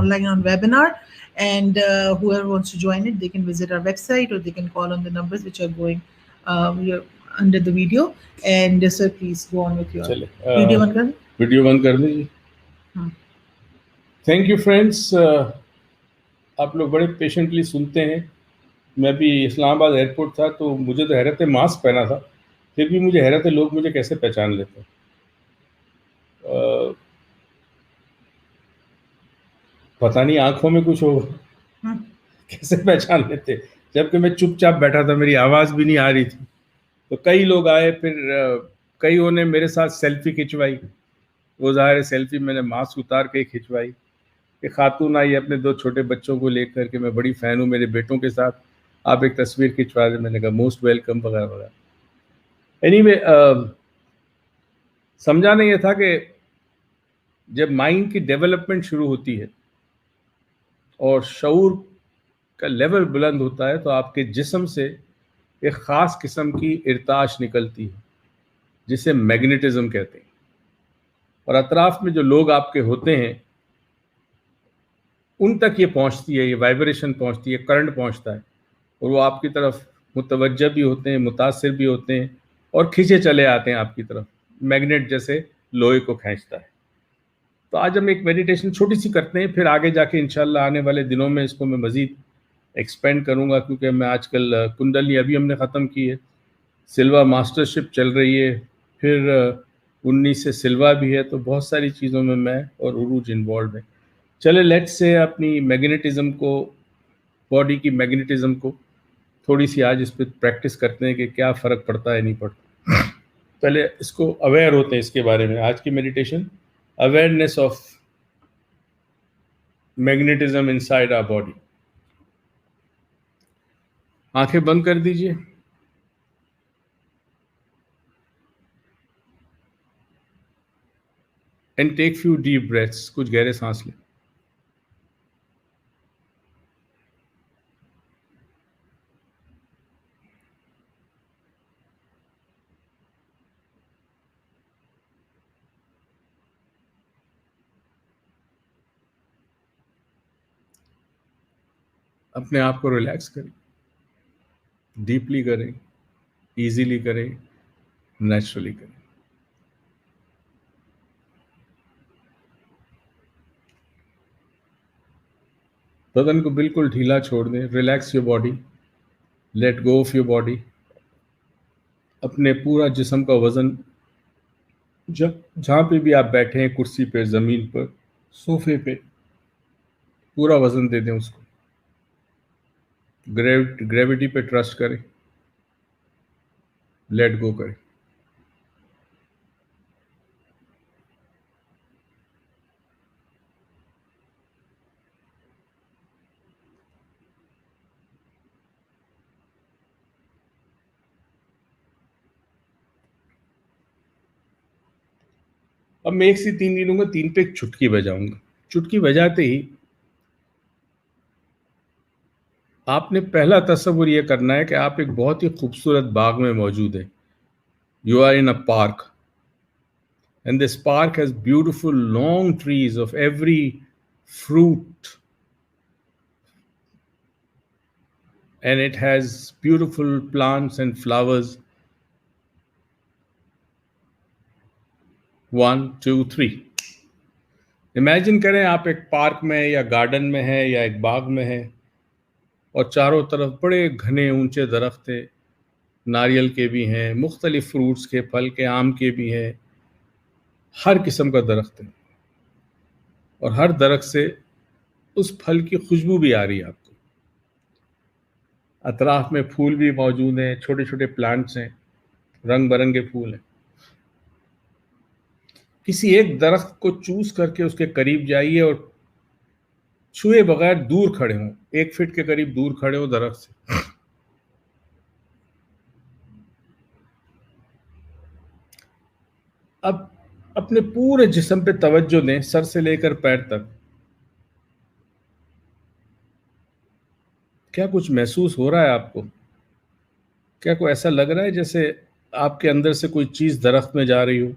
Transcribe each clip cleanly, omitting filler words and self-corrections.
online on webinar, and whoever wants to join it, they can visit our website or they can call on the numbers which are going under the video. And sir, please go on with your video. Video बंद कर दीजिए. Thank you friends. आप लोग बड़े patiently सुनते हैं. मैं भी इस्लामाबाद एयरपोर्ट था तो मुझे तो हैरत है, मास्क पहना था, फिर भी मुझे हैरत है लोग मुझे कैसे पहचान लेते हैं. पता नहीं आंखों में कुछ होगा, कैसे पहचान लेते, जबकि मैं चुपचाप बैठा था, मेरी आवाज़ भी नहीं आ रही थी. तो कई लोग आए, फिर कईयों ने मेरे साथ सेल्फी खिंचवाई. वो ज़ाहिर है सेल्फी मैंने मास्क उतार के खिंचवाई. एक खातून आई अपने 2 छोटे बच्चों को लेकर के, मैं बड़ी फ़ैन हूँ मेरे बेटों के साथ, आप एक तस्वीर खिंचवा दें. मैंने कहा मोस्ट वेलकम वगैरह वगैरह. एनीवे, समझाना ये था कि जब माइंड की डेवलपमेंट शुरू होती है और शऊर का लेवल बुलंद होता है तो आपके जिस्म से एक ख़ास किस्म की इर्ताश निकलती है जिसे मैग्नेटिज्म कहते हैं. और अतराफ में जो लोग आपके होते हैं उन तक ये पहुंचती है, ये वाइब्रेशन पहुंचती है, करंट पहुंचता है, और वो आपकी तरफ मुतवज्जह भी होते हैं, मुतासिर भी होते हैं और खींचे चले आते हैं आपकी तरफ, मैग्नेट जैसे लोहे को खींचता है. तो आज हम एक मेडिटेशन छोटी सी करते हैं, फिर आगे जाके इंशाल्लाह आने वाले दिनों में इसको मैं मज़ीद एक्सपेंड करूँगा, क्योंकि मैं आजकल कुंडली अभी हमने ख़त्म की है, सिल्वा मास्टरशिप चल रही है, फिर 19 से सिल्वा भी है, तो बहुत सारी चीज़ों में मैं और उरूज इन्वॉल्व है. चले लेट्स से अपनी मैग्नेटिज्म को, बॉडी की मैग्नेटिज्म को थोड़ी सी आज इस पर प्रैक्टिस करते हैं कि क्या फ़र्क पड़ता है नहीं पड़ता. पहले इसको अवेयर होते हैं इसके बारे में. आज की meditation awareness of magnetism inside our body. आंखें बंद कर दीजिए. And take few deep breaths. कुछ गहरे सांस लें. अपने आप को रिलैक्स करें, डीपली करें, इजीली करें, नेचुरली करें. बदन को बिल्कुल ढीला छोड़ दें. Relax your body, let go of your body. अपने पूरा जिस्म का वज़न जहाँ पे भी आप बैठे हैं, कुर्सी पे, ज़मीन पर, सोफे पे, पूरा वज़न दे दें उसको. ग्रेविटी पे ट्रस्ट करें, लेट गो करें. अब मैं 1 से 3 गिनूंगा, 3 पे एक चुटकी बजाऊंगा. चुटकी बजाते ही आपने पहला तस्वुर ये करना है कि आप एक बहुत ही खूबसूरत बाग में मौजूद हैं. You are in a park and this park has beautiful long trees of every fruit and it has beautiful plants and flowers. 1 2 3. Imagine करें आप एक पार्क में या गार्डन में हैं या एक बाग में हैं और चारों तरफ बड़े घने ऊंचे दरख्त थे. नारियल के भी हैं, मुख्तलिफ फ्रूट्स के, फल के, आम के भी हैं, हर किस्म का दरख्त है. और हर दरख्त से उस फल की खुशबू भी आ रही है आपको. अतराफ में फूल भी मौजूद हैं, छोटे छोटे प्लांट्स हैं, रंग बिरंगे फूल हैं. किसी एक दरख्त को चूज करके उसके करीब जाइए और छुए बगैर दूर खड़े हों, 1 फीट के करीब दूर खड़े हो दरख्त से. अब अपने पूरे जिस्म पे तवज्जो दें, सर से लेकर पैर तक. क्या कुछ महसूस हो रहा है आपको? क्या कोई ऐसा लग रहा है जैसे आपके अंदर से कोई चीज़ दरख्त में जा रही हो?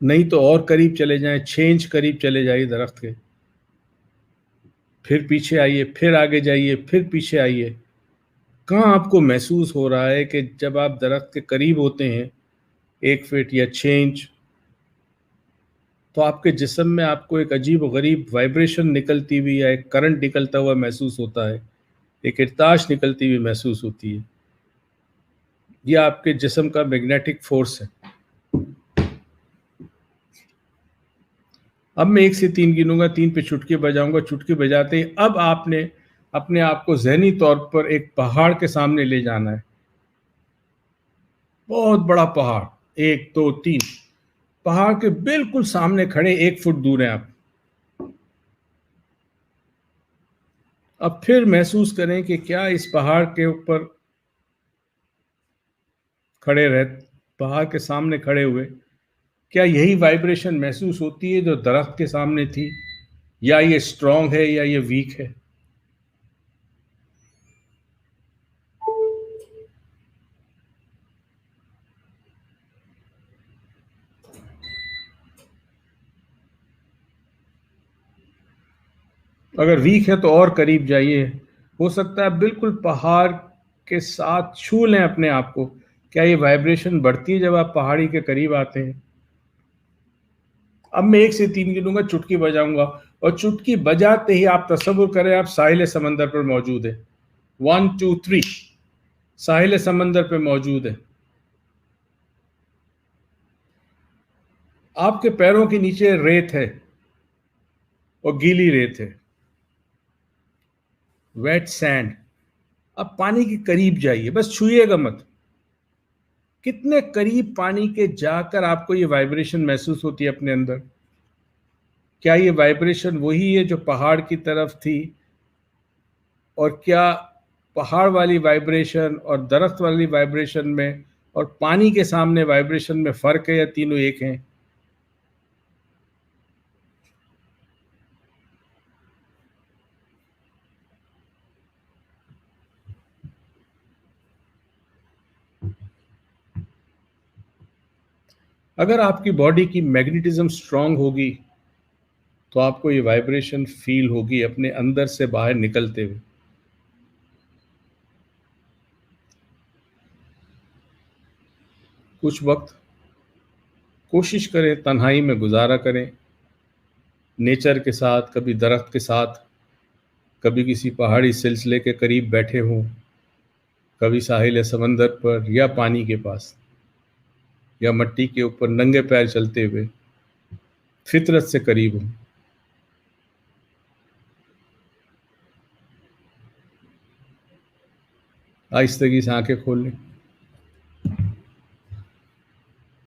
नहीं तो और करीब चले जाएं, 6 इंच करीब चले जाइए दरख्त के. پھر پیچھے آئیے، پھر آگے جائیے، پھر پیچھے آئیے. کہاں آپ کو محسوس ہو رہا ہے کہ جب آپ درخت کے قریب ہوتے ہیں 1 فٹ یا 6 انچ، تو آپ کے جسم میں آپ کو ایک عجیب و غریب وائبریشن نکلتی ہوئی یا ایک کرنٹ نکلتا ہوا محسوس ہوتا ہے، ایک ارتعاش نکلتی ہوئی محسوس ہوتی ہے. یہ آپ کے جسم کا میگنیٹک فورس ہے. اب میں 1 سے 3 گنوں گا، 3 پہ چٹکی بجاؤں گا. چٹکی بجاتے ہی اب آپ نے اپنے آپ کو ذہنی طور پر ایک پہاڑ کے سامنے لے جانا ہے. بہت بڑا پہاڑ، 1 2 3 پہاڑ کے بالکل سامنے کھڑے، 1 فٹ دور ہیں آپ. اب پھر محسوس کریں کہ کیا اس پہاڑ کے اوپر کھڑے رہ پہاڑ کے سامنے کھڑے ہوئے کیا یہی وائبریشن محسوس ہوتی ہے جو درخت کے سامنے تھی، یا یہ اسٹرانگ ہے یا یہ ویک ہے؟ اگر ویک ہے تو اور قریب جائیے. ہو سکتا ہے بالکل پہاڑ کے ساتھ چھو لیں اپنے آپ کو. کیا یہ وائبریشن بڑھتی ہے جب آپ پہاڑی کے قریب آتے ہیں؟ اب میں 1 سے 3 گنوں گا، چٹکی بجاؤں گا، اور چٹکی بجاتے ہی آپ تصور کریں آپ ساحل سمندر پر موجود ہیں. 1 2 3 ساحل سمندر پہ موجود ہیں. آپ کے پیروں کے نیچے ریت ہے، اور گیلی ریت ہے، ویٹ سینڈ. اب پانی کے قریب جائیے، بس چھوئیے گا مت. کتنے قریب پانی کے جا کر آپ کو یہ وائبریشن محسوس ہوتی ہے اپنے اندر؟ کیا یہ وائبریشن وہی ہے جو پہاڑ کی طرف تھی؟ اور کیا پہاڑ والی وائبریشن اور درخت والی وائبریشن میں اور پانی کے سامنے وائبریشن میں فرق ہے، یا تینوں ایک ہیں؟ اگر آپ کی باڈی کی میگنیٹزم اسٹرانگ ہوگی تو آپ کو یہ وائبریشن فیل ہوگی اپنے اندر سے باہر نکلتے ہوئے. کچھ وقت کوشش کریں تنہائی میں گزارا کریں، نیچر کے ساتھ، کبھی درخت کے ساتھ، کبھی کسی پہاڑی سلسلے کے قریب بیٹھے ہوں، کبھی ساحل سمندر پر یا پانی کے پاس، یا مٹی کے اوپر ننگے پیر چلتے ہوئے فطرت سے قریب ہوں. آہستگی سے آنکھیں کھول لیں.